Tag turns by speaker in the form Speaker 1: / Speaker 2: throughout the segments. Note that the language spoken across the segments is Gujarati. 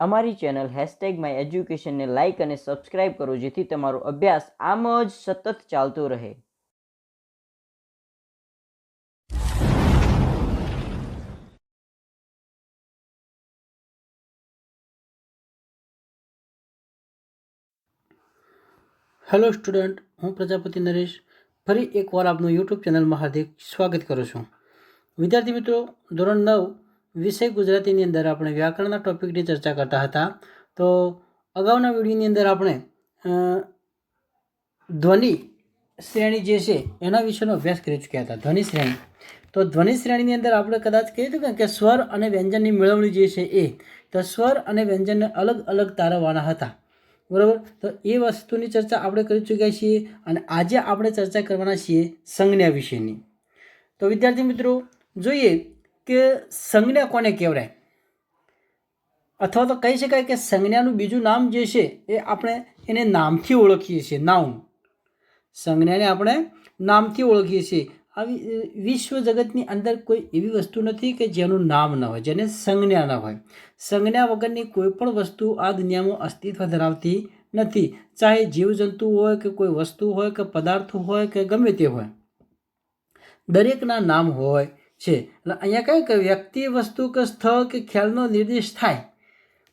Speaker 1: અમારી ચેનલ #myeducationને લાઇક અને સબસ્ક્રાઇબ કરો, જેથી તમારો અભ્યાસ આમ જ સતત ચાલતો રહે.
Speaker 2: હેલો સ્ટુડન્ટ, હું પ્રજાપતિ નરેશ ફરી એકવાર આપનું યુટ્યુબ ચેનલમાં હાર્દિક સ્વાગત કરું છું. વિદ્યાર્થી મિત્રો, ધોરણ 9 વિષય ગુજરાતીની અંદર આપણે વ્યાકરણના ટોપિકની ચર્ચા કરતા હતા. તો અગાઉના વિડીયોની અંદર આપણે ધ્વનિ શ્રેણી જે છે એના વિશેનો અભ્યાસ કરી ચૂક્યા હતા. ધ્વનિ શ્રેણી, તો ધ્વનિ શ્રેણીની અંદર આપણે કદાચ કહ્યું હતું કે સ્વર અને વ્યંજનની મેળવણી જે છે એ, તો સ્વર અને વ્યંજનને અલગ અલગ તારવવાના હતા. બરાબર, તો એ વસ્તુની ચર્ચા આપણે કરી ચૂક્યા છીએ અને આજે આપણે ચર્ચા કરવાના છીએ સંજ્ઞા વિશેની. તો વિદ્યાર્થી મિત્રો, જોઈએ કે સંજ્ઞા કોને કહેવાય, અથવા તો કહી શકાય કે સંજ્ઞાનું બીજું નામ જે છે એ આપણે એને નામથી ઓળખીએ છીએ. નાઉન, સંજ્ઞાને આપણે નામથી ઓળખીએ છીએ. આવી વિશ્વ જગતની અંદર કોઈ એવી વસ્તુ નથી કે જેનું નામ ન હોય, જેને સંજ્ઞા ન હોય. સંજ્ઞા વગરની કોઈ પણ વસ્તુ આ દુનિયામાં અસ્તિત્વ ધરાવતી નથી. ચાહે જીવજંતુ હોય કે કોઈ વસ્તુ હોય કે પદાર્થ હોય કે ગમે તે હોય, દરેકના નામ હોય છે. એટલે અહીંયા કહે કે વ્યક્તિ, વસ્તુ કે સ્થળ કે ખ્યાલનો નિર્દેશ થાય.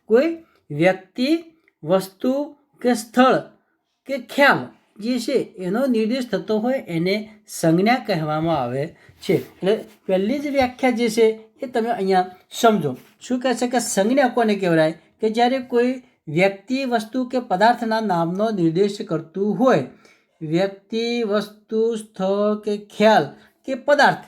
Speaker 2: કોઈ વ્યક્તિ, વસ્તુ કે સ્થળ કે ખ્યાલ જે છે એનો નિર્દેશ થતો હોય એને સંજ્ઞા કહેવામાં આવે છે. એટલે પહેલી જ વ્યાખ્યા જે છે એ તમે અહીંયા સમજો. શું કહે છે કે સંજ્ઞા કોને કહેવાય? કે જ્યારે કોઈ વ્યક્તિ, વસ્તુ કે પદાર્થના નામનો નિર્દેશ કરતું હોય. વ્યક્તિ, વસ્તુ, સ્થળ કે ખ્યાલ કે પદાર્થ,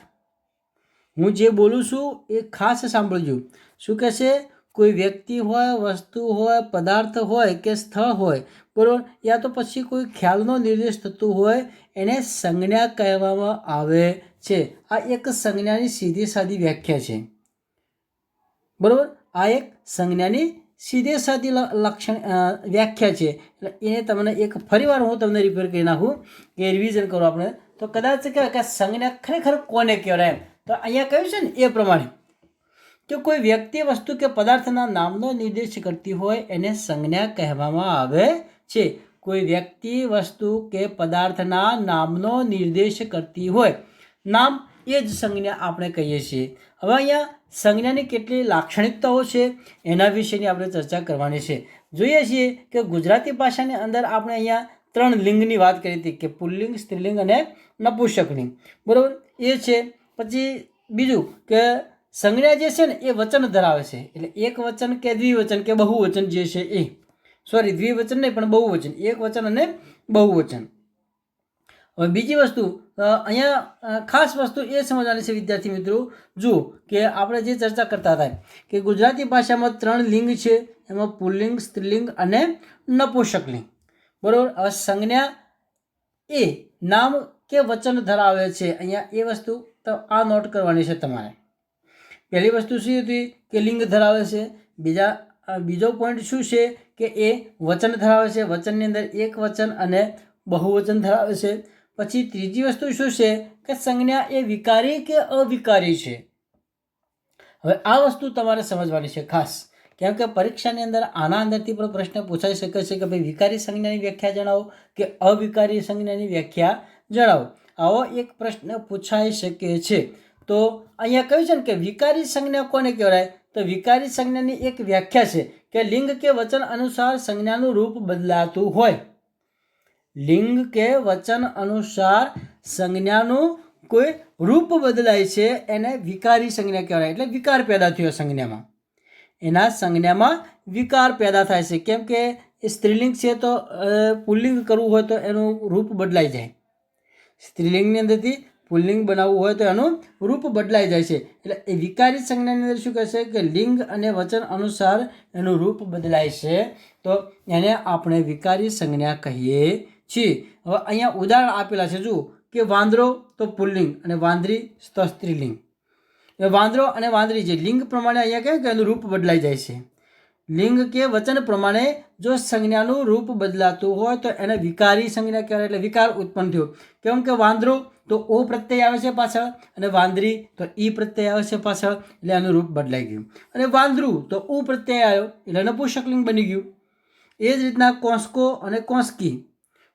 Speaker 2: હું જે બોલું છું એ ખાસ સાંભળજો. શું કહે છે? કોઈ વ્યક્તિ હોય, વસ્તુ હોય, પદાર્થ હોય કે સ્થળ હોય, બરાબર, યા તો પછી કોઈ ખ્યાલનો નિર્દેશ થતું હોય એને સંજ્ઞા કહેવામાં આવે છે. આ એક સંજ્ઞાની સીધી સાદી વ્યાખ્યા છે. બરાબર, આ એક સંજ્ઞાની સીધે સાદી વ્યાખ્યા છે. એટલે એને તમને એક ફરીવાર હું તમને રિપેર કરી નાખું કે રિવિઝન કરો આપણે, તો કદાચ કહેવાય કે સંજ્ઞા ખરેખર કોને કહેવાય. તો અહીંયા કહ્યું છે ને એ પ્રમાણે કે કોઈ વ્યક્તિ, વસ્તુ કે પદાર્થના નામનો નિર્દેશ કરતી હોય એને સંજ્ઞા કહેવામાં આવે છે. કોઈ વ્યક્તિ, વસ્તુ કે પદાર્થના નામનો નિર્દેશ કરતી હોય, નામ એ જ સંજ્ઞા આપણે કહીએ છીએ. હવે અહીંયા સંજ્ઞાની કેટલી લાક્ષણિકતાઓ છે એના વિશેની આપણે ચર્ચા કરવાની છે. જોઈએ છીએ કે ગુજરાતી ભાષાની અંદર આપણે અહીંયા 3 લિંગની વાત કરી હતી કે પુલ્લિંગ, સ્ત્રીલિંગ અને નપુંસકલિંગ. બરાબર, એ છે. પછી બીજું કે સંજ્ઞા જે છે ને એ વચન ધરાવે છે. એટલે એક વચન કે દ્વિવચન કે બહુવચન જે છે એ, સોરી દ્વિવચન નહીં પણ બહુવચન, એક વચન અને બહુવચન. હવે બીજી વસ્તુ અહીંયા ખાસ વસ્તુ એ સમજવાની છે વિદ્યાર્થી મિત્રો, જુઓ કે આપણે જે ચર્ચા કરતા હતા કે ગુજરાતી ભાષામાં 3 લિંગ છે, એમાં પુલ્લિંગ, સ્ત્રીલિંગ અને નપુંસકલિંગ. બરાબર, હવે સંજ્ઞા એ નામ કે વચન ધરાવે છે. અહીંયા એ વસ્તુ તો આ નોટ કરવાની છે તમારે. પહેલી વસ્તુ શું હતી કે લિંગ ધરાવે છે. બીજો પોઈન્ટ શું છે કે એ વચન ધરાવે છે. વચનની અંદર એક વચન અને બહુવચન ધરાવે છે. પછી ત્રીજી વસ્તુ શું છે કે સંજ્ઞા એ વિકારી કે અવિકારી છે. હવે આ વસ્તુ તમારે સમજવાની છે ખાસ, કેમ કે પરીક્ષાની અંદર આના અંદરથી પણ પ્રશ્ન પૂછાઈ શકે છે કે ભાઈ વિકારી સંજ્ઞાની વ્યાખ્યા જણાવો કે અવિકારી સંજ્ઞાની વ્યાખ્યા જણાવો. આવો એક પ્રશ્ન પૂછાઈ શકે છે. તો અહીંયા કહ્યું છે ને કે વિકારી સંજ્ઞા કોને કહેવાય? તો વિકારી સંજ્ઞાની એક વ્યાખ્યા છે કે લિંગ કે વચન અનુસાર સંજ્ઞાનું રૂપ બદલાતું હોય. લિંગ કે વચન અનુસાર સંજ્ઞાનું કોઈ રૂપ બદલાય છે એને વિકારી સંજ્ઞા કહેવાય. એટલે વિકાર પેદા થયો સંજ્ઞામાં, એના સંજ્ઞામાં વિકાર પેદા થાય છે. કેમ કે સ્ત્રીલિંગ છે તો પુલ્લિંગ કરવું હોય તો એનું રૂપ બદલાઈ જાય. સ્ત્રીલિંગની અંદરથી પુલ્લિંગ બનાવવું હોય તો એનું રૂપ બદલાઈ જાય છે. એટલે એ વિકારી સંજ્ઞાની અંદર શું કહે છે કે લિંગ અને વચન અનુસાર એનું રૂપ બદલાય છે, તો એને આપણે વિકારી સંજ્ઞા કહીએ છીએ. હવે અહીંયા ઉદાહરણ આપેલા છે, જુઓ કે વાંદરો તો પુલ્લિંગ અને વાંદરી તો સ્ત્રીલિંગ. વાંદરો અને વાંદરી જે લિંગ પ્રમાણે અહીંયા કહે કે એનું રૂપ બદલાઈ જાય છે. લિંગ કે વચન પ્રમાણે જો સંજ્ઞાનું રૂપ બદલાતું હોય તો એને વિકારી સંજ્ઞા કહેવાય, એટલે વિકાર ઉત્પન્ન થયો. કેમ કે વાંદરો તો ઓ પ્રત્યય આવે છે પાછળ, અને વાંદરી તો ઈ પ્રત્યય આવે છે પાછળ, એટલે એનું રૂપ બદલાઈ ગયું. અને વાંદરું તો ઉ પ્રત્યય આવ્યો એટલે નપુંસકલિંગ બની ગયું. એ જ રીતના કોંસકો અને કોંસકી,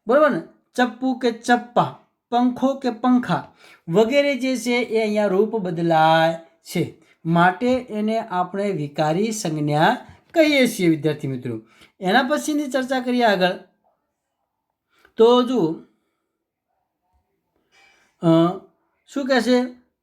Speaker 2: બરાબર ને, ચપ્પુ કે ચપ્પા, પંખો કે પંખા વગેરે જે છે એ અહીંયા રૂપ બદલાય છે, માટે એને આપણે વિકારી સંજ્ઞા કહીએ છીએ વિદ્યાર્થી મિત્રો. એના પછીની ચર્ચા કરીએ આગળ. તો જુઓ શું કહેશે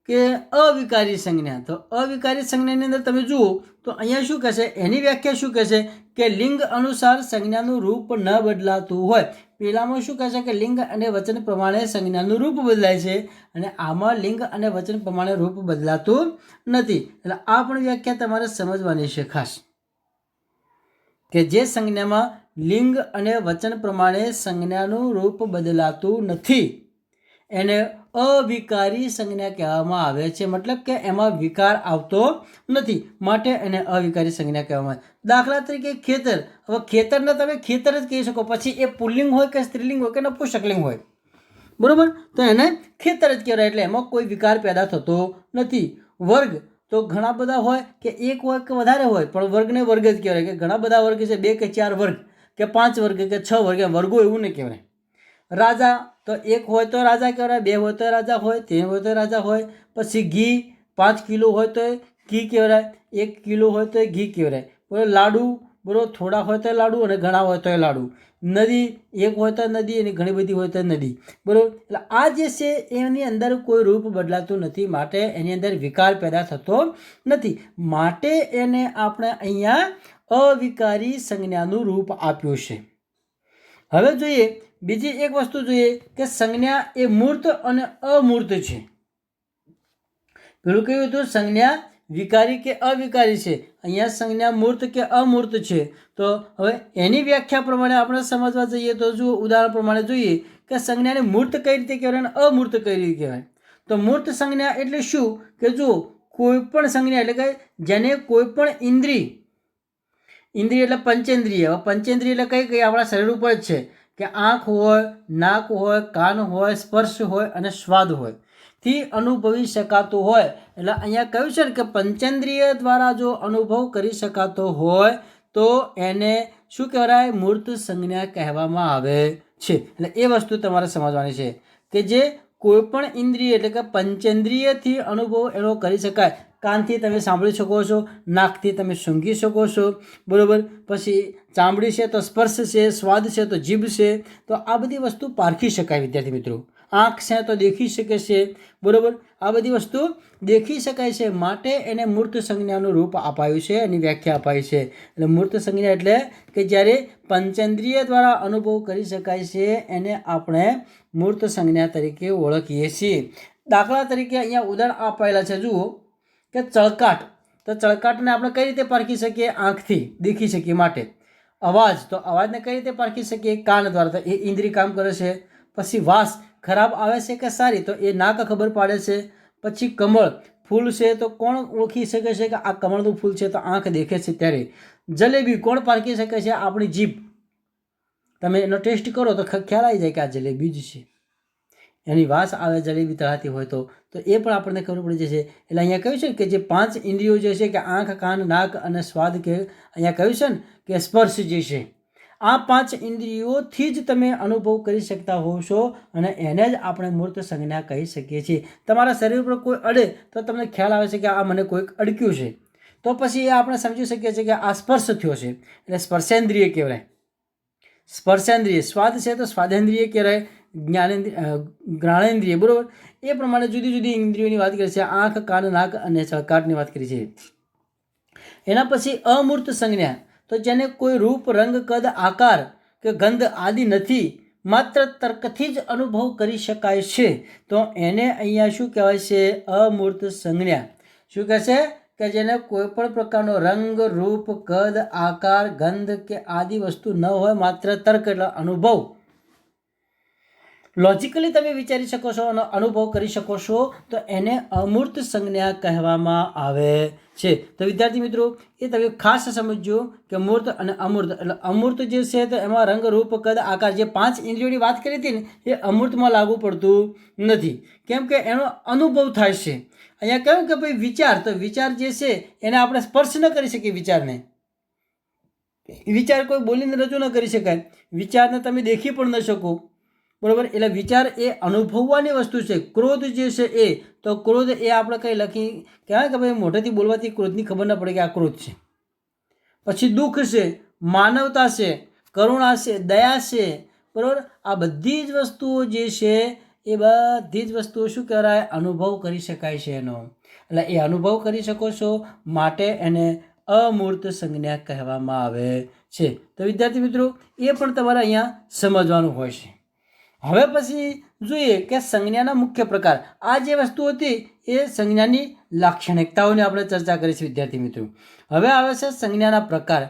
Speaker 2: કે અવિકારી સંજ્ઞા. તો અવિકારી સંજ્ઞાની અંદર તમે જુઓ તો અહીંયા શું કહેશે, એની વ્યાખ્યા શું કહેશે કે લિંગ અનુસાર સંજ્ઞાનું રૂપ ન બદલાતું હોય. પહેલામાં શું કહેશે કે લિંગ અને વચન પ્રમાણે સંજ્ઞાનું રૂપ બદલાય છે, અને આમાં લિંગ અને વચન પ્રમાણે રૂપ બદલાતું નથી. એટલે આ પણ વ્યાખ્યા તમારે સમજવાની છે ખાસ, કે જે સંજ્ઞામાં લિંગ અને વચન પ્રમાણે સંજ્ઞાનું રૂપ બદલાતું નથી એને અવિકારી સંજ્ઞા કહેવામાં આવે છે. મતલબ કે એમાં વિકાર આવતો નથી, માટે એને અવિકારી સંજ્ઞા કહેવામાં આવે. દાખલા તરીકે ખેતર. હવે ખેતરને તમે ખેતર જ કહી શકો, પછી એ પુલ્લિંગ હોય કે સ્ત્રીલિંગ હોય કે નપુંસકલિંગ હોય, બરાબર, તો એને ખેતર જ કહેવાય, એટલે એમાં કોઈ વિકાર પેદા થતો નથી. વર્ગ તો ઘણા બધા હોય કે એક હોય કે વધારે હોય, પણ વર્ગને વર્ગ જ કહેવાય, કે ઘણા બધા વર્ગ છે, 2 કે 4 વર્ગ કે 5 વર્ગ કે 6 વર્ગ, વર્ગો એવું નહીં કહેવાય. રાજા તો એક હોય તો રાજા કહેવાય, 2 હોય તો રાજા હોય, 3 હોય તો રાજા હોય. પછી ઘી 5 કિલો હોય તો ઘી કહેવાય, 1 કિલો હોય તો ઘી કહેવાય. બરાબર, લાડુ બરાબર, થોડા હોય તો લાડુ અને ઘણા હોય તો લાડુ. નદી એક હોય તો નદી અને ઘણી બધી હોય તો નદી, બરાબર. એટલે આ જે છે એની અંદર કોઈ રૂપ બદલાતું નથી, માટે એની અંદર વિકાર પેદા થતો નથી, માટે એને આપણે અહીંયા અવિકારી સંજ્ઞાનું રૂપ આપ્યું છે. હવે જોઈએ બીજી એક વસ્તુ જોઈએ કે સંજ્ઞા એ મૂર્ત અને અમૂર્ત છે. પેલું કહ્યું હતું સંજ્ઞા વિકારી કે અવિકારી છે, અહીંયા સંજ્ઞા મૂર્ત કે અમૂર્ત છે. તો હવે એની વ્યાખ્યા પ્રમાણે આપણે સમજવા જઈએ તો જો ઉદાહરણ પ્રમાણે જોઈએ કે સંજ્ઞાને મૂર્ત કઈ રીતે કહેવાય અને અમૂર્ત કઈ રીતે કહેવાય. તો મૂર્ત સંજ્ઞા એટલે શું કે જો કોઈ પણ સંજ્ઞા એટલે કે જેને કોઈ પણ ઇન્દ્રિય એટલે પંચેન્દ્રિય. પંચેન્દ્રિય એટલે કઈ કઈ આપણા શરીર ઉપર જ છે, કે આંખ હોય, નાક હોય, કાન હોય, સ્પર્શ હોય અને સ્વાદ હોય થી અનુભવી શકાતું હોય. એટલે અહીંયા કહ્યું છે ને કે પંચેન્દ્રિય દ્વારા જો અનુભવ કરી શકાતો હોય તો એને શું કહેવાય, મૂર્ત સંજ્ઞા કહેવામાં આવે છે. એટલે એ વસ્તુ તમારે સમજવાની છે કે જે કોઈ પણ ઇન્દ્રિય એટલે કે પંચેન્દ્રિયથી અનુભવ એનો કરી શકાય. કાનથી તમે સાંભળી શકો છો, નાકથી તમે સૂંઘી શકો છો, બરાબર. પછી ચામડી છે તો સ્પર્શ છે, સ્વાદ છે તો જીભ છે, તો આ બધી વસ્તુ પારખી શકાય વિદ્યાર્થી મિત્રો. આંખ છે તો દેખી શકે છે, બરાબર, આ બધી વસ્તુ દેખી શકાય છે, માટે એને મૂર્ત સંજ્ઞાનું રૂપ અપાયું છે, એની વ્યાખ્યા અપાઈ છે. એટલે મૂર્ત સંજ્ઞા એટલે કે જ્યારે પંચેન્દ્રિય દ્વારા અનુભવ કરી શકાય છે એને આપણે મૂર્ત સંજ્ઞા તરીકે ઓળખીએ છીએ. દાખલા તરીકે અહીંયા ઉદાહરણ અપાયેલા છે, જુઓ કે ચળકાટ. તો ચળકાટને આપણે કઈ રીતે પારખી શકીએ, આંખથી દેખી શકીએ માટે. અવાજ, તો અવાજને કઈ રીતે પારખી શકીએ, કાન દ્વારા, તો એ ઇન્દ્રિય કામ કરે છે. પછી વાસ, ખરાબ આવે છે કે સારી, તો એ નાક ખબર પાડે છે. પછી કમળ ફૂલ છે તો કોણ ઓળખી શકે છે કે આ કમળનું ફૂલ છે, તો આંખ દેખે છે ત્યારે. જલેબી કોણ પારખી શકે છે, આપણી જીભ. તમે એનો ટેસ્ટ કરો તો ખ્યાલ આવી જાય કે આ જલેબી જ છે, એની વાસ આવે જલેબી તળાતી હોય તો એ પણ આપણને ખબર પડી જશે. એટલે અહીંયા કહ્યું છે કે જે 5 ઇન્દ્રિયો જે છે કે આંખ, કાન, નાક અને સ્વાદ, કે અહીંયા કહ્યું છે ને કે સ્પર્શ જે છે, આ 5 ઇન્દ્રિયોથી જ તમે અનુભવ કરી શકતા હોવ છો, અને એને જ આપણે મૂર્ત સંજ્ઞા કહી શકીએ છીએ. તમારા શરીર પર કોઈ અડે તો તમને ખ્યાલ આવે છે કે આ મને કોઈક અડક્યું છે, તો પછી એ આપણે સમજી શકીએ છીએ કે આ સ્પર્શ થયો છે, એટલે સ્પર્શેન્દ્રિય કહેવાય. સ્પર્શેન્દ્રિય. સ્વાદ છે તો સ્વાદેન્દ્રિય કહેવાય, જ્ઞાનેન્દ્રિય, બરાબર. એ પ્રમાણે જુદી જુદી ઇન્દ્રિયોની વાત કરી છે, આંખ, કાન, નાક અને ચળકાટની વાત કરી છે. એના પછી અમૂર્ત સંજ્ઞા, તો જેને કોઈ રૂપ, રંગ, કદ, આકાર કે ગંધ આદિ નથી, માત્ર તર્કથી જ અનુભવ કરી શકાય છે, તો એને અહીંયા શું કહેવાય છે, અમૂર્ત સંજ્ઞા. શું કહે છે કે જેને કોઈ પણ પ્રકારનો રંગ, રૂપ, કદ, આકાર, ગંધ કે આદિ વસ્તુ ન હોય, માત્ર તર્ક એટલે અનુભવ લોજિકલી તમે વિચારી શકો છો અને અનુભવ કરી શકો છો તો એને અમૂર્ત સંજ્ઞા કહેવામાં આવે છે. તો વિદ્યાર્થી મિત્રો એ તમે ખાસ સમજજો કે મૂર્ત અને અમૂર્ત. એટલે અમૂર્ત જે છે તો એમાં રંગ રૂપ કદ આકાર જે 5 ઇન્દ્રિયોની વાત કરી હતી ને એ અમૂર્તમાં લાગુ પડતું નથી, કેમ કે એનો અનુભવ થાય છે. અહીંયા કહ્યું કે ભાઈ વિચાર, તો વિચાર જે છે એને આપણે સ્પર્શ ન કરી શકીએ. વિચાર કોઈ બોલીને રજૂ ન કરી શકાય, વિચારને તમે દેખી પણ ન શકો, બરાબર. એટલે વિચાર એ અનુભવવાની વસ્તુ છે. ક્રોધ જે છે એ તો ક્રોધ એ આપણે કંઈ લખી કહેવાય કે ભાઈ મોઢેથી બોલવાથી ક્રોધની ખબર ન પડે કે આ ક્રોધ છે. પછી દુઃખ છે, માનવતા છે, કરુણા છે, દયા છે, બરાબર. આ બધી જ વસ્તુઓ જે છે એ બધી જ વસ્તુઓ શું કહેવાય, અનુભવ કરી શકાય છે એનો. એટલે એ અનુભવ કરી શકો છો માટે એને અમૂર્ત સંજ્ઞા કહેવામાં આવે છે. તો વિદ્યાર્થી મિત્રો એ પણ તમારે અહીંયા સમજવાનું હોય છે. હવે પછી જોઈએ કે સંજ્ઞાના મુખ્ય પ્રકાર. આ જે વસ્તુ હતી એ સંજ્ઞાની લાક્ષણિકતાઓની આપણે ચર્ચા કરીશું વિદ્યાર્થી મિત્રો. હવે આવે છે સંજ્ઞાના પ્રકાર.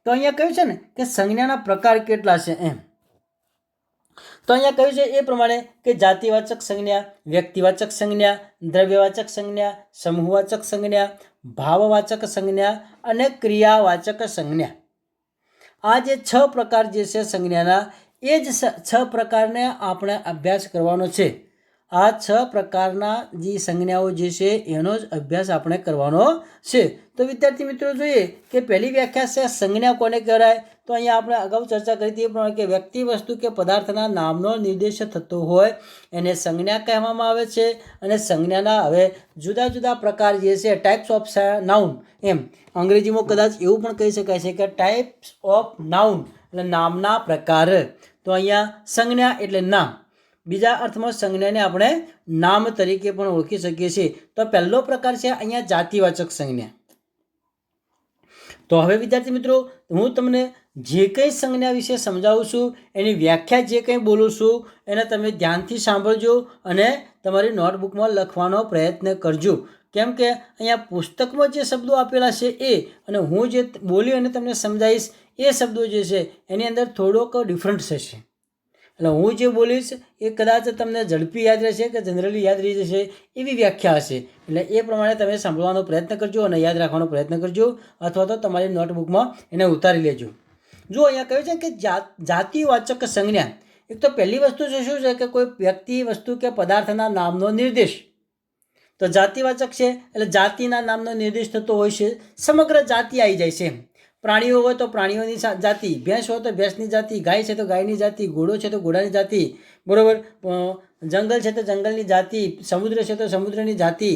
Speaker 2: તો અહીંયા કહ્યું છે ને કે સંજ્ઞાના પ્રકાર કેટલા છે એમ. તો અહીંયા કહ્યું છે એ પ્રમાણે કે જાતિવાચક સંજ્ઞા, વ્યક્તિવાચક સંજ્ઞા, દ્રવ્યવાચક સંજ્ઞા, સમૂહવાચક સંજ્ઞા, ભાવવાચક સંજ્ઞા અને ક્રિયાવાચક સંજ્ઞા. આ જે 6 પ્રકાર જે છે સંજ્ઞાના, એ જ 6 પ્રકારને આપણે અભ્યાસ કરવાનો છે. આ 6 પ્રકારના જે સંજ્ઞાઓ જે છે એનો જ અભ્યાસ આપણે કરવાનો છે. તો વિદ્યાર્થી મિત્રો જોઈએ કે પહેલી વ્યાખ્યા છે સંજ્ઞા કોને કહેવાય. તો અહીંયા આપણે અગાઉ ચર્ચા કરી હતી એ પ્રમાણે કે વ્યક્તિ, વસ્તુ કે પદાર્થના નામનો નિર્દેશ થતો હોય એને સંજ્ઞા કહેવામાં આવે છે. અને સંજ્ઞાના હવે જુદા જુદા પ્રકાર જે છે, ટાઈપ્સ ઓફ નાઉન, એમ અંગ્રેજીમાં કદાચ એવું પણ કહી શકાય છે કે ટાઈપ્સ ઓફ નાઉન એટલે નામના પ્રકાર. તો અહીંયા સંજ્ઞા એટલે નામ, બીજા અર્થમાં સંજ્ઞાને આપણે નામ તરીકે પણ ઓળખી શકીએ છીએ. તો પહેલો પ્રકાર છે અહીંયા જાતિવાચક સંજ્ઞા. તો હવે વિદ્યાર્થી મિત્રો હું તમને જે કંઈ સંજ્ઞા વિશે સમજાવું છું એની વ્યાખ્યા જે કંઈ બોલું છું એને તમે ધ્યાનથી સાંભળજો અને તમારી નોટબુકમાં લખવાનો પ્રયત્ન કરજો. કેમ કે અહીંયા પુસ્તકમાં જે શબ્દો આપેલા છે એ અને હું જે બોલી અને તમને સમજાવીશ એ શબ્દો જે છે એની અંદર થોડોક ડિફરન્ટ થશે. એટલે હું જે બોલીશ એ કદાચ તમને ઝડપી યાદ રહેશે કે જનરલી યાદ રહી જશે એવી વ્યાખ્યા હશે. એટલે એ પ્રમાણે તમે સાંભળવાનો પ્રયત્ન કરજો અને યાદ રાખવાનો પ્રયત્ન કરજો, અથવા તો તમારી નોટબુકમાં એને ઉતારી લેજો. જો અહીંયા કહ્યું છે કે જાતિવાચક સંજ્ઞા. એક તો પહેલી વસ્તુ શું છે કે કોઈ વ્યક્તિ, વસ્તુ કે પદાર્થના નામનો નિર્દેશ. તો જાતિવાચક છે એટલે જાતિના નામનો નિર્દેશ થતો હોય છે. સમગ્ર જાતિ આવી જાય છે. પ્રાણીઓ હોય તો પ્રાણીઓની જાતિ, ભેંસ હોય તો ભેંસની જાતિ, ગાય છે તો ગાયની જાતિ, ઘોડો છે તો ઘોડાની જાતિ, બરાબર. જંગલ છે તો જંગલની જાતિ, સમુદ્ર છે તો સમુદ્રની જાતિ,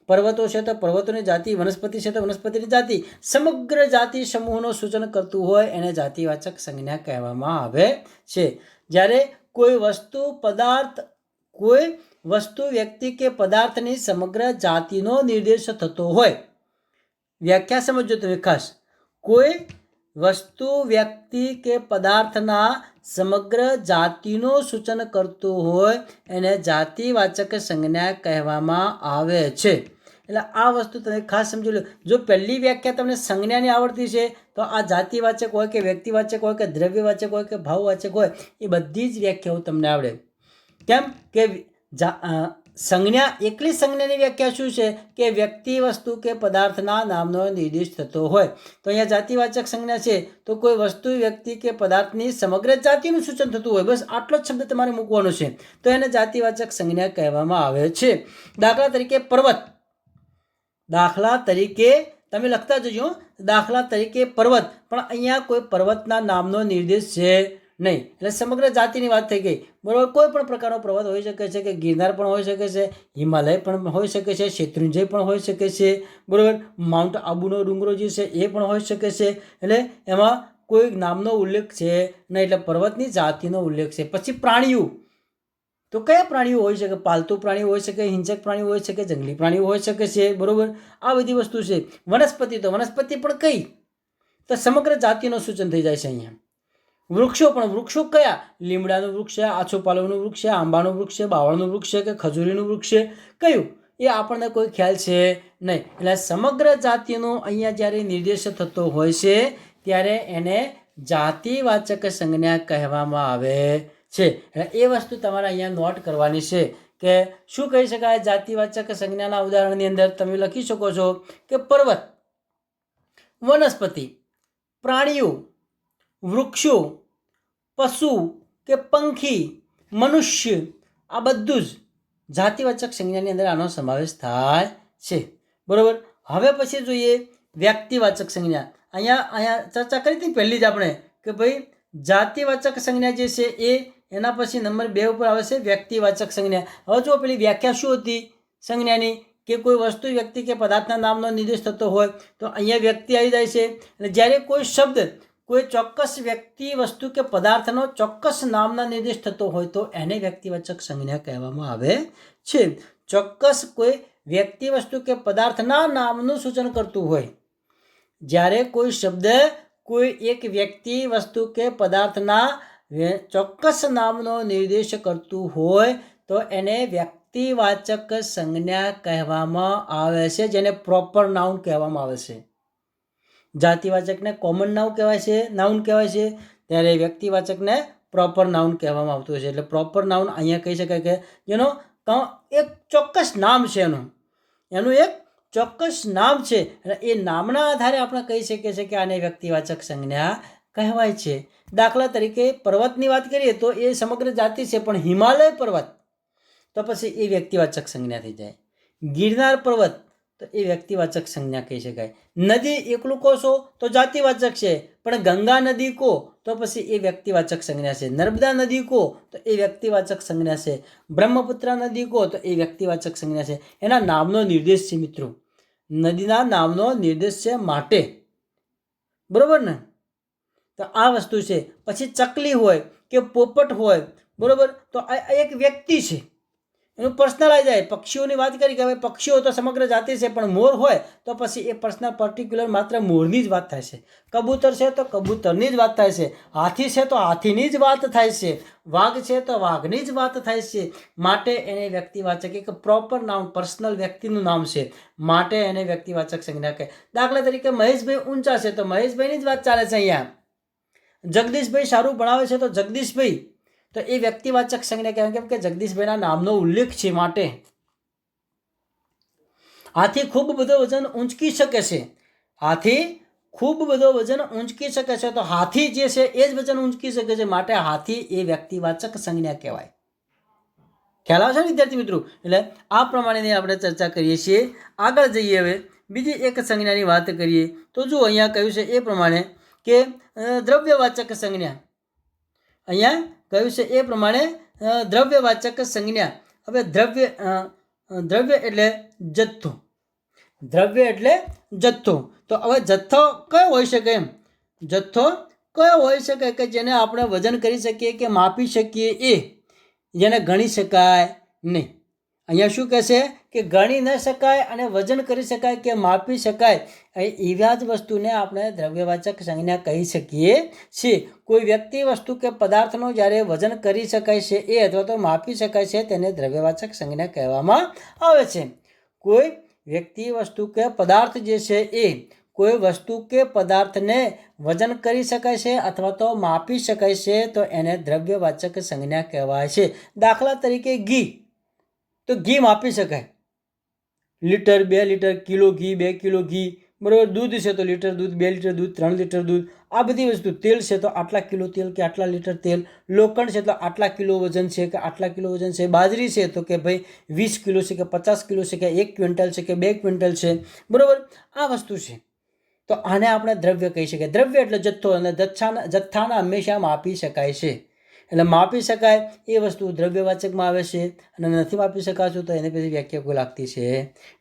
Speaker 2: પર્વતો છે તો પર્વતોની જાતિ, વનસ્પતિ છે તો વનસ્પતિની જાતિ. સમગ્ર જાતિ સમૂહનું સૂચન કરતું હોય એને જાતિવાચક સંજ્ઞા કહેવામાં આવે છે. જ્યારે કોઈ વસ્તુ, વ્યક્તિ કે પદાર્થની સમગ્ર જાતિનો નિર્દેશ થતો હોય. વ્યાખ્યા સમજો તમે ખાસ. કોઈ વસ્તુ, વ્યક્તિ કે પદાર્થના સમગ્ર જાતિનું સૂચન કરતું હોય એને જાતિવાચક સંજ્ઞા કહેવામાં આવે છે. એટલે આ વસ્તુ તમે ખાસ સમજી લો. જો પહેલી વ્યાખ્યા તમને સંજ્ઞાની આવડતી છે તો આ જાતિવાચક હોય કે વ્યક્તિવાચક હોય કે દ્રવ્યવાચક હોય કે ભાવવાચક હોય એ બધી જ વ્યાખ્યાઓ તમને આવડે. કેમ કે સંજ્ઞા, એકલી સંજ્ઞાની વ્યાખ્યા શું છે કે વ્યક્તિ, વસ્તુ કે પદાર્થના નામનો નિર્દેશ થતો હોય. તો અહીંયા જાતિવાચક સંજ્ઞા છે તો કોઈ વસ્તુ, વ્યક્તિ કે પદાર્થની સમગ્ર જાતિનું સૂચન થતું હોય. બસ આટલો જ શબ્દ તમારે મૂકવાનો છે તો એને જાતિવાચક સંજ્ઞા કહેવામાં આવે છે. દાખલા તરીકે પર્વત. દાખલા તરીકે તમે લખતા જજો. દાખલા તરીકે પર્વત, પણ અહીંયા કોઈ પર્વતના નામનો નિર્દેશ છે નહીં. એટલે સમગ્ર જાતિની વાત થઈ ગઈ, બરાબર. કોઈ પણ પ્રકારનો પર્વત હોઈ શકે છે, કે ગિરનાર પણ હોઈ શકે છે, હિમાલય પણ હોઈ શકે છે, શેત્રુંજય પણ હોઈ શકે છે, બરાબર. માઉન્ટ આબુનો ડુંગરો જે છે એ પણ હોઈ શકે છે. એટલે એમાં કોઈ નામનો ઉલ્લેખ છે નહીં, એટલે પર્વતની જાતિનો ઉલ્લેખ છે. પછી પ્રાણીઓ, તો કયા પ્રાણીઓ હોઈ શકે? પાલતુ પ્રાણીઓ હોઈ શકે, હિંસક પ્રાણીઓ હોઈ શકે, જંગલી પ્રાણીઓ હોઈ શકે છે, બરાબર. આ બધી વસ્તુ છે. વનસ્પતિ, તો વનસ્પતિ પણ કઈ? તો સમગ્ર જાતિનું સૂચન થઈ જાય છે અહીંયા. વૃક્ષો, પણ વૃક્ષો કયા? લીમડાનું વૃક્ષ છે, આછોપાલવનું વૃક્ષ છે, આંબાનું વૃક્ષ છે, બાવળનું વૃક્ષ છે કે ખજૂરીનું વૃક્ષ છે, કયું એ આપણને કોઈ ખ્યાલ છે નહીં. એટલે સમગ્ર જાતિનો અહીંયા જ્યારે નિર્દેશ થતો હોય છે ત્યારે એને જાતિવાચક સંજ્ઞા કહેવામાં આવે છે. એટલે એ વસ્તુ તમારે અહીંયા નોટ કરવાની છે કે શું કહી શકાય જાતિવાચક સંજ્ઞાના ઉદાહરણની અંદર તમે લખી શકો છો કે પર્વત, વનસ્પતિ, પ્રાણીઓ, વૃક્ષો, પશુ કે પંખી, મનુષ્ય, આ બધું જ જાતિવાચક સંજ્ઞાની અંદર આનો સમાવેશ થાય છે. બરાબર. હવે પછી જોઈએ વ્યક્તિવાચક સંજ્ઞા. અહીંયા ચર્ચા કરી હતી પહેલી જ આપણે કે ભાઈ જાતિવાચક સંજ્ઞા જે છે એના પછી નંબર 2 ઉપર આવે છે વ્યક્તિવાચક સંજ્ઞા. હવે જો પેલી વ્યાખ્યા શું હતી સંજ્ઞાની કે કોઈ વસ્તુ, વ્યક્તિ કે પદાર્થના નામનો નિર્દેશ થતો હોય તો અહીંયા વ્યક્તિ આવી જાય છે. અને જ્યારે કોઈ શબ્દ કોઈ ચોક્કસ વ્યક્તિ, વસ્તુ કે પદાર્થનો ચોક્કસ નામના નિર્દેશ થતો હોય તો એને વ્યક્તિવાચક સંજ્ઞા કહેવામાં આવે છે. ચોક્કસ કોઈ વ્યક્તિ, વસ્તુ કે પદાર્થના નામનું સૂચન કરતું હોય, જ્યારે કોઈ શબ્દ કોઈ એક વ્યક્તિ, વસ્તુ કે પદાર્થના ચોક્કસ નામનો નિર્દેશ કરતું હોય તો એને વ્યક્તિવાચક સંજ્ઞા કહેવામાં આવે છે, જેને પ્રોપર નાઉન કહેવામાં આવે છે. જાતિવાચકને કોમન નાઉન કહેવાય છે, નાઉન કહેવાય છે, ત્યારે વ્યક્તિવાચકને પ્રોપર નાઉન કહેવામાં આવતું હોય છે. એટલે પ્રોપર નાઉન અહીંયા કહી શકાય કે જેનો એક ચોક્કસ નામ છે, એનું એક ચોક્કસ નામ છે. એટલે એ નામના આધારે આપણે કહી શકીએ છીએ કે આને વ્યક્તિવાચક સંજ્ઞા કહેવાય છે. દાખલા તરીકે પર્વતની વાત કરીએ તો એ સમગ્ર જાતિ છે, પણ હિમાલય પર્વત તો પછી એ વ્યક્તિવાચક સંજ્ઞા થઈ જાય. ગિરનાર પર્વત તો એ વ્યક્તિવાચક સંજ્ઞા કહી શકાય. નદી એકલું કહો છો તો જાતિવાચક છે, પણ ગંગા નદી કહો તો પછી એ વ્યક્તિવાચક સંજ્ઞા છે. નર્મદા નદી કહો તો એ વ્યક્તિવાચક સંજ્ઞા છે. બ્રહ્મપુત્ર નદી કહો તો એ વ્યક્તિવાચક સંજ્ઞા છે. એના નામનો નિર્દેશ છે મિત્રો, નદીના નામનો નિર્દેશ છે માટે. બરોબર ને? તો આ વસ્તુ છે. પછી ચકલી હોય કે પોપટ હોય, બરોબર, તો આ એક વ્યક્તિ છે, એનું પર્સનલ આવી જાય. પક્ષીઓની વાત કરી કે હવે પક્ષીઓ તો સમગ્ર જાતિ છે, પણ મોર હોય તો પછી એ પર્સનલ પર્ટિક્યુલર માત્ર મોરની જ વાત થાય છે. કબૂતર છે તો કબૂતરની જ વાત થાય છે. હાથી છે તો હાથીની જ વાત થાય છે. વાઘ છે તો વાઘની જ વાત થાય છે. માટે એને વ્યક્તિવાચક, એક પ્રોપર નાઉન, પર્સનલ વ્યક્તિનું નામ છે, માટે એને વ્યક્તિવાચક સંજ્ઞા કહે. દાખલા તરીકે મહેશભાઈ ઊંચા છે તો મહેશભાઈની જ વાત ચાલે છે. અહીંયા જગદીશભાઈ સારું ભણાવે છે તો જગદીશભાઈ, તો એ વ્યક્તિવાચક સંજ્ઞા કહેવાય, કેમ કે જગદીશભાઈના નામનો ઉલ્લેખ છે માટે. હાથી ખૂબ બધો વજન ઊંચકી શકે છે, હાથી ખૂબ બધો વજન ઊંચકી શકે છે તો હાથી જે છે એ જ વજન ઊંચકી શકે છે, માટે હાથી એ વ્યક્તિવાચક સંજ્ઞા કહેવાય. ખ્યાલ આવશે ને વિદ્યાર્થી મિત્રો? એટલે આ પ્રમાણેની આપણે ચર્ચા કરીએ છીએ. આગળ જઈએ. હવે બીજી એક સંજ્ઞાની વાત કરીએ તો જો અહીંયા કહ્યું છે એ પ્રમાણે કે દ્રવ્યવાચક સંજ્ઞા. અહીંયા કહ્યું છે એ પ્રમાણે દ્રવ્યવાચક સંજ્ઞા. હવે દ્રવ્ય એટલે જથ્થો, દ્રવ્ય એટલે જથ્થો. તો હવે જથ્થો કયો હોઈ શકે? એમ જથ્થો કયો હોઈ શકે કે જેને આપણે વજન કરી શકીએ કે માપી શકીએ, એ જેને ગણી શકાય નહીં. અહીંયા શું કહે છે કે ગણી ન શકાય અને વજન કરી શકાય કે માપી શકાય, એવા જ વસ્તુને આપણે દ્રવ્યવાચક સંજ્ઞા કહી શકીએ છીએ. કોઈ વ્યક્તિ, વસ્તુ કે પદાર્થનો જ્યારે વજન કરી શકાય છે એ અથવા તો માપી શકાય છે તેને દ્રવ્યવાચક સંજ્ઞા કહેવામાં આવે છે. કોઈ વ્યક્તિ, વસ્તુ કે પદાર્થ જે છે એ કોઈ વસ્તુ કે પદાર્થને વજન કરી શકાય છે અથવા તો માપી શકાય છે તો એને દ્રવ્યવાચક સંજ્ઞા કહેવાય છે. દાખલા તરીકે ઘી, તો ઘી માપી શકાય, લીટર, 2 લીટર, કિલો ઘી, 2 કિલો ઘી, બરાબર. દૂધ છે તો લીટર દૂધ, 2 લીટર દૂધ, 3 લીટર દૂધ, આ બધી વસ્તુ. તેલ છે તો આટલા કિલો તેલ કે આટલા લીટર તેલ. લોખંડ છે તો આટલા કિલો વજન છે કે આટલા કિલો વજન છે. બાજરી છે તો કે ભાઈ 20 કિલો છે કે 50 કિલો છે કે 1 ક્વિન્ટલ છે કે 2 ક્વિન્ટલ છે, બરાબર. આ વસ્તુ છે તો આને આપણે દ્રવ્ય કહી શકીએ. દ્રવ્ય એટલે જથ્થો, અને જથ્થાના હંમેશા માપી શકાય છે. એટલે માપી શકાય એ વસ્તુ દ્રવ્યવાચકમાં આવે છે, અને નથી માપી શકાતું તો એને પછી વ્યાખ્યા કોઈ લાગતી છે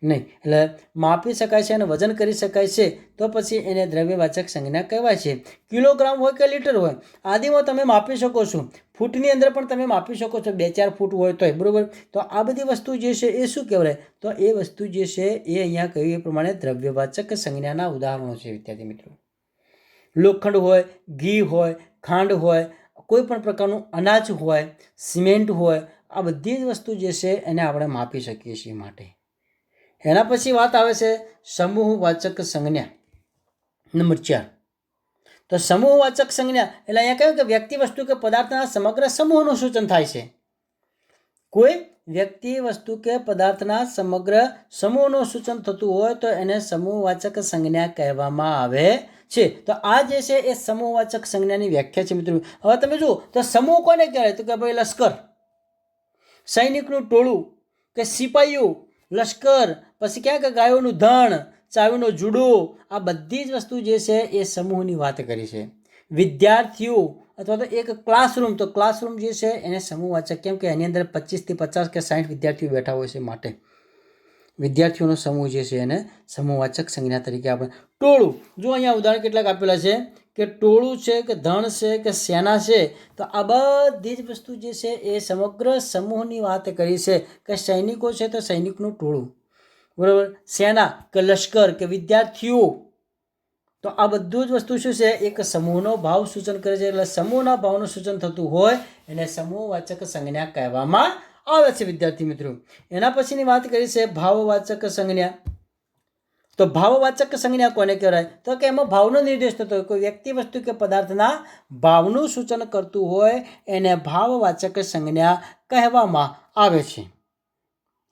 Speaker 2: નહીં. એટલે માપી શકાય છે અને વજન કરી શકાય છે તો પછી એને દ્રવ્યવાચક સંજ્ઞા કહેવાય છે. કિલોગ્રામ હોય કે લીટર હોય, આદિમાં તમે માપી શકો છો, ફૂટની અંદર પણ તમે માપી શકો છો, 2-4 ફૂટ હોય તોય, બરાબર. તો આ બધી વસ્તુ જે છે એ શું કહેવાય? તો એ વસ્તુ જે છે એ અહીંયા કહ્યું એ પ્રમાણે દ્રવ્યવાચક સંજ્ઞાના ઉદાહરણો છે વિદ્યાર્થી મિત્રો. લોખંડ હોય, ઘી હોય, ખાંડ હોય, કોઈ પણ પ્રકારનું અનાજ હોય, સિમેન્ટ હોય, આ બધી જ વસ્તુ જે છે એને આપણે માપી શકીએ છીએ માટે. એના પછી વાત આવે છે સમૂહવાચક સંજ્ઞા નંબર 4. તો સમૂહવાચક સંજ્ઞા એટલે અહીંયા કહ્યું કે વ્યક્તિ, વસ્તુ કે પદાર્થના સમગ્ર સમૂહનું સૂચન થાય છે. કોઈ વ્યક્તિ, વસ્તુ કે પદાર્થના સમગ્ર સમૂહનું સૂચન થતું હોય તો એને સમૂહવાચક સંજ્ઞા કહેવામાં આવે છે. તો આ જે છે એ સમૂહવાચક સંજ્ઞાની વ્યાખ્યા છે મિત્રો. હવે તમે જુઓ તો સમૂહ કોને કહેવાય? તો કે ભાઈ લશ્કર, સૈનિકનું ટોળું, કે સિપાહીઓ, લશ્કર, પછી ક્યાં કે ગાયોનું ધણ, ચાવીનો જુડો, આ બધી જ વસ્તુ જે છે એ સમૂહની વાત કરી છે. વિદ્યાર્થીઓ અથવા તો એક ક્લાસરૂમ, તો ક્લાસરૂમ જે છે એને સમૂહવાચક, કેમ કે એની અંદર 25 થી 50 કે 60 વિદ્યાર્થીઓ બેઠા હોય છે, માટે વિદ્યાર્થીઓનો સમૂહ જે છે એને સમૂહવાચક સંજ્ઞા તરીકે આપણે. ટોળું, જો અહીંયા ઉદાહરણ કેટલાક આપેલા છે કે ટોળું છે, કે ધણ છે, કે સેના છે, તો આ બધી જ વસ્તુ જે છે એ સમગ્ર સમૂહની વાત કરી છે. કે સૈનિકો છે તો સૈનિકનું ટોળું, બરાબર, સેના કે લશ્કર કે વિદ્યાર્થીઓ, તો આ બધું જ વસ્તુ શું છે? એક સમૂહનો ભાવ સૂચન કરે છે. એટલે સમૂહના ભાવનું સૂચન થતું હોય એને સમૂહવાચક સંજ્ઞા કહેવામાં આવે છે વિદ્યાર્થી મિત્રો. એના પછીની વાત કરી છે ભાવવાચક સંજ્ઞા. તો ભાવવાચક સંજ્ઞા કોને કહેવાય? તો કે એમાં ભાવનો નિર્દેશ થતો હોય, કોઈ વ્યક્તિ, વસ્તુ કે પદાર્થના ભાવનું સૂચન કરતું હોય એને ભાવવાચક સંજ્ઞા કહેવામાં આવે છે.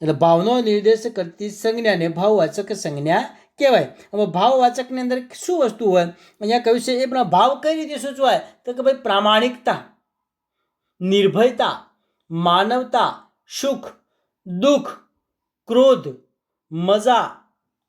Speaker 2: એટલે ભાવનો નિર્દેશ કરતી સંજ્ઞાને ભાવવાચક સંજ્ઞા કહેવાય. હવે ભાવવાચકની અંદર શું વસ્તુ હોય? અહીંયા કહ્યું છે એ ભાવ કઈ રીતે સૂચવાય? તો કે ભાઈ પ્રામાણિકતા, નિર્ભયતા, માનવતા, સુખ, દુઃખ, ક્રોધ, મજા,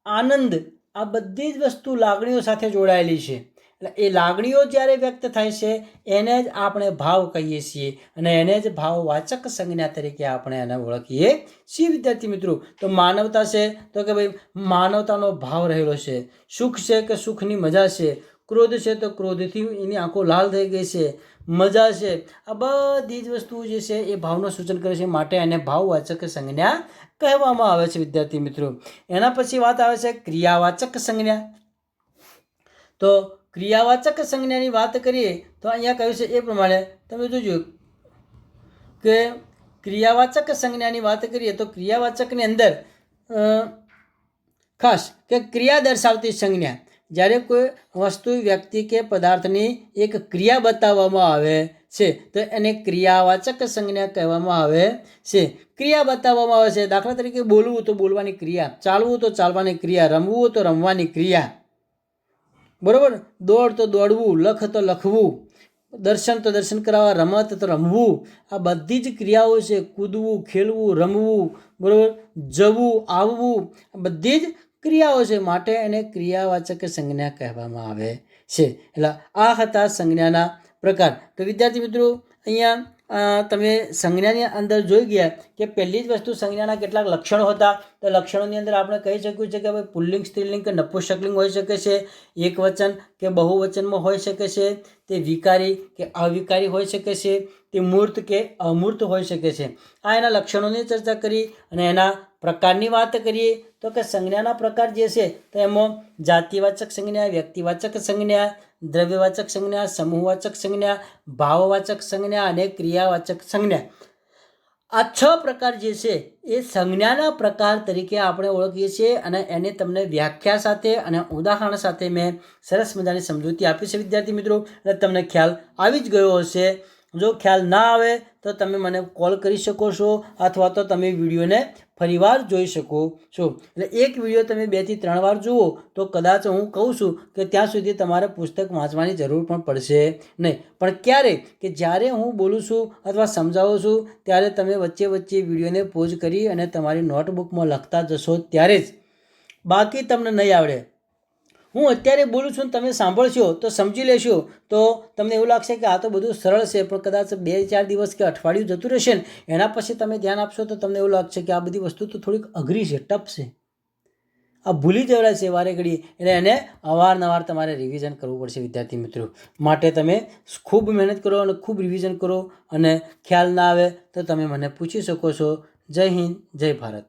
Speaker 2: આનંદ, આ બધી જ વસ્તુ લાગણીઓ સાથે જોડાયેલી છે. એટલે એ લાગણીઓ જ્યારે વ્યક્ત થાય છે એને જ આપણે ભાવ કહીએ છીએ અને એને જ ભાવવાચક સંજ્ઞા તરીકે આપણે એને ઓળખીએ છીએ વિદ્યાર્થી મિત્રો. તો માનવતા છે તો કે ભાઈ માનવતાનો ભાવ રહેલો છે. સુખ છે કે સુખની મજા છે. ક્રોધ છે તો ક્રોધથી એની આંખો લાલ થઈ ગઈ છે. મજા છે, આ બધી જ વસ્તુઓ જે છે એ ભાવનું સૂચન કરે છે, માટે એને ભાવવાચક સંજ્ઞા કહેવામાં આવે છે વિદ્યાર્થી મિત્રો. એના પછી વાત આવે છે ક્રિયાવાચક સંજ્ઞા. તો ક્રિયાવાચક સંજ્ઞાની વાત કરીએ તો અહીંયા કહ્યું છે એ પ્રમાણે તમે જોજો કે ક્રિયાવાચક સંજ્ઞાની વાત કરીએ તો ક્રિયાવાચકની અંદર ખાસ કે ક્રિયા દર્શાવતી સંજ્ઞા. જ્યારે કોઈ વસ્તુ, વ્યક્તિ કે પદાર્થની એક ક્રિયા બતાવવામાં આવે છે તો એને ક્રિયાવાચક સંજ્ઞા કહેવામાં આવે છે. ક્રિયા બતાવવામાં આવે છે, દાખલા તરીકે બોલવું તો બોલવાની ક્રિયા, ચાલવું તો ચાલવાની ક્રિયા, રમવું તો રમવાની ક્રિયા, બરોબર, દોડ તો દોડવું, લખ તો લખવું, દર્શન તો દર્શન કરાવવા, રમત તો રમવું, આ બધી જ ક્રિયાઓ છે. કૂદવું, ખેલવું, રમવું, બરોબર, જવું, આવવું, આ બધી જ ક્રિયાઓ છે, માટે એને ક્રિયાવાચક સંજ્ઞા કહેવામાં આવે છે. એટલે આ હતા સંજ્ઞાના પ્રકાર. તો વિદ્યાર્થી મિત્રો અહીંયા તમે સંજ્ઞાની અંદર જોઈ ગયા કે પહેલી જ વસ્તુ સંજ્ઞાના કેટલાક લક્ષણો હતા. તો લક્ષણોની અંદર આપણે કહી શક્યું છે કે ભાઈ પુલ્લિંગ, સ્ત્રીલિંગ કે નપુંસકલિંગ હોઈ શકે છે, એકવચન કે બહુવચનમાં હોઈ શકે છે, તે વિકારી કે અવિકારી હોઈ શકે છે, તે મૂર્ત કે અમૂર્ત હોઈ શકે છે. આ એના લક્ષણોની ચર્ચા કરી અને એના પ્રકારની વાત કરીએ તો કે સંજ્ઞાના પ્રકાર જે છે તો એમાં જાતિવાચક સંજ્ઞા, વ્યક્તિવાચક સંજ્ઞા, દ્રવ્યવાચક સંજ્ઞા, સમૂહવાચક સંજ્ઞા, ભાવવાચક સંજ્ઞા અને ક્રિયાવાચક સંજ્ઞા. આ 6 પ્રકાર જે છે એ સંજ્ઞાના પ્રકાર તરીકે આપણે ઓળખીએ છીએ અને એને તમને વ્યાખ્યા સાથે અને ઉદાહરણ સાથે મેં સરસ મજાની સમજૂતી આપી છે વિદ્યાર્થી મિત્રો. અને તમને ખ્યાલ આવી જ ગયો હશે. જો ખ્યાલ ના આવે તો તમે મને કોલ કરી શકો છો અથવા તો તમે વિડીયોને ફરીવાર જોઈ શકો છો. એટલે એક વિડીયો તમે 2 થી 3 વાર જુઓ તો કદાચ હું કહું છું કે ત્યાં સુધી તમારે પુસ્તક વાંચવાની જરૂર પણ પડશે નહીં. પણ ક્યારે કે જ્યારે હું બોલું છું અથવા સમજાવું છું ત્યારે તમે વચ્ચે વચ્ચે વિડીયોને પોઝ કરી અને તમારી નોટબુકમાં લખતા જશો ત્યારે જ, બાકી તમને નહીં આવડે. હું અત્યારે બોલું છું તમે સાંભળશો તો સમજી લેશો તો તમને એવું લાગશે કે આ તો બધું સરળ છે, પણ કદાચ 2-4 દિવસ કે અઠવાડિયું જતું રહેશે ને એના પછી તમે ધ્યાન આપશો તો તમને એવું લાગશે કે આ બધી વસ્તુ તો થોડીક અઘરી છે, ટફ છે, આ ભૂલી જવાય છે વારે ઘડી. એટલે એને અવારનવાર તમારે રિવિઝન કરવું પડશે વિદ્યાર્થી મિત્રો. માટે તમે ખૂબ મહેનત કરો અને ખૂબ રિવિઝન કરો અને ખ્યાલ ના આવે તો તમે મને પૂછી શકો છો. જય હિન્દ, જય ભારત.